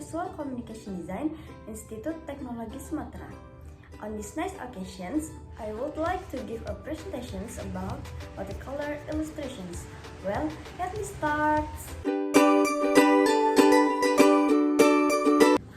Visual Communication Design, Institut Teknologi Sumatera. On these nice occasions, I would like to give a presentation about watercolor illustrations. Well, let me start.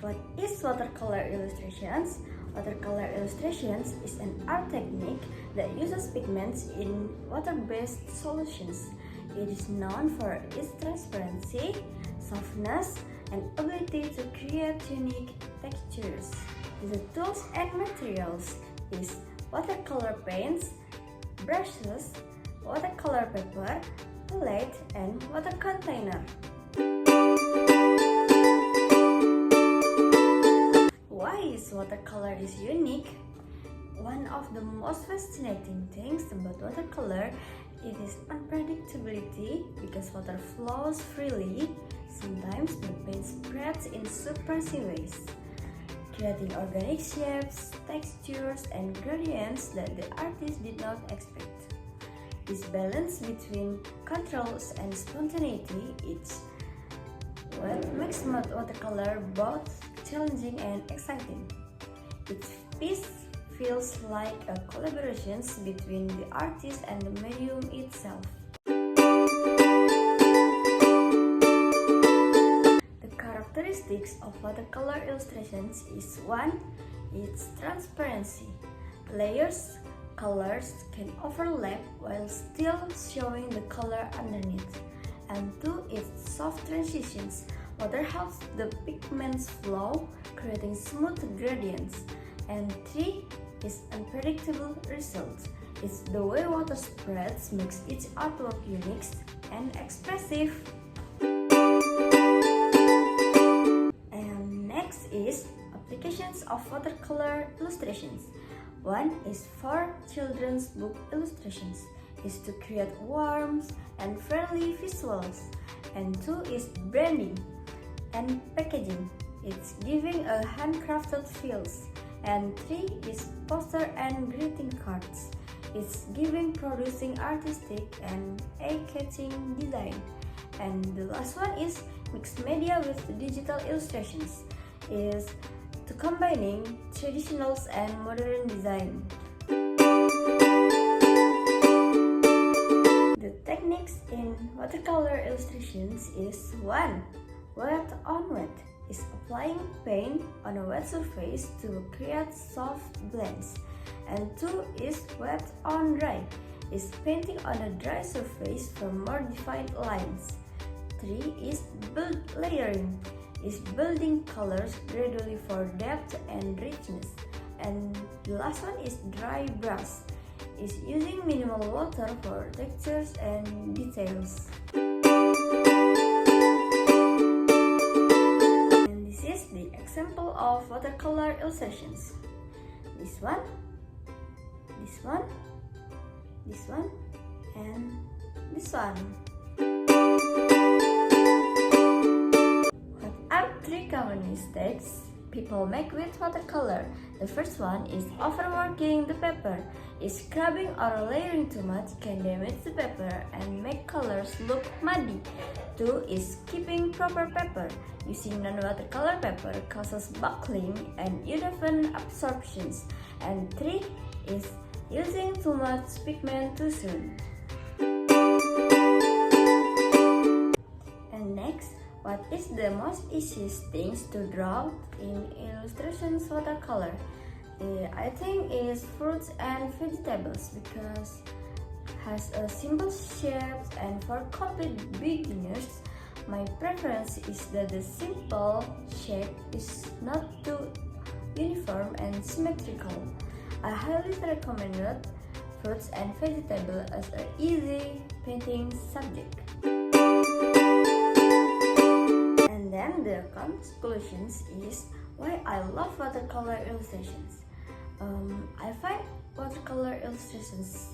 What is watercolor illustrations? Watercolor illustrations is an art technique that uses pigments in water-based solutions. It is known for its transparency, softness, and ability to create unique textures. The tools and materials is watercolor paints, brushes, watercolor paper, palette, and water container. Why is watercolor is unique? One of the most fascinating things about watercolor it is unpredictability because water flows freely. Sometimes the paint spreads in surprising ways, creating organic shapes, textures, and gradients that the artist did not expect. This balance between controls and spontaneity is what makes watercolor both challenging and exciting. Each piece feels like a collaboration between the artist and the medium itself. The characteristics of watercolor illustrations is 1. Its transparency. Layers, colors can overlap while still showing the color underneath. And 2. Its soft transitions. Water helps the pigments flow, creating smooth gradients. And 3 is unpredictable results. It's the way water spreads makes each artwork unique and expressive. And next is applications of watercolor illustrations. 1 is for children's book illustrations. Is to create warm and friendly visuals. And 2 is branding and packaging. It's giving a handcrafted feels. And 3 is poster and greeting cards. It's giving producing artistic and eye-catching design. And the last one is mixed media with digital illustrations. Is to combining traditionals and modern design. The techniques in watercolor illustrations is 1. Wet on wet is applying paint on a wet surface to create soft blends. And 2 is wet on dry, is painting on a dry surface for more defined lines. 3 is build layering, is building colors gradually for depth and richness. And the last one is dry brush, is using minimal water for textures and details. Example of watercolor illustrations. This one, this one, this one, and this one. What are 3 common mistakes people make with watercolor? The first one is overworking the paper. Is scrubbing or layering too much can damage the paper and make colors look muddy. 2 is keeping proper paper. Using non-watercolor paper causes buckling and uneven absorptions. And 3 is using too much pigment too soon. And next, what is the most easiest things to draw in illustrations watercolor? I think is fruits and vegetables because has a simple shapes, and for complete beginners, my preference is that the simple shape is not too uniform and symmetrical. I highly recommend fruits and vegetables as an easy painting subject. And then the conclusions is why I love watercolor illustrations. I find watercolor illustrations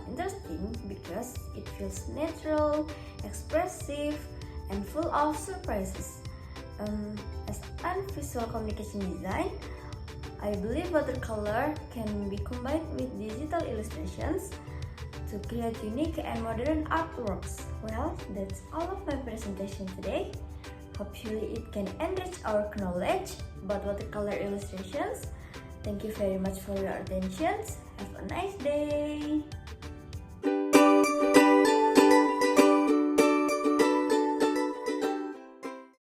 interesting because it feels natural, expressive, and full of surprises. As a visual communication design, I believe watercolor can be combined with digital illustrations to create unique and modern artworks. Well, that's all of my presentation today. Hopefully it can enrich our knowledge about watercolor illustrations. Thank you very much for your attention. Have a nice day.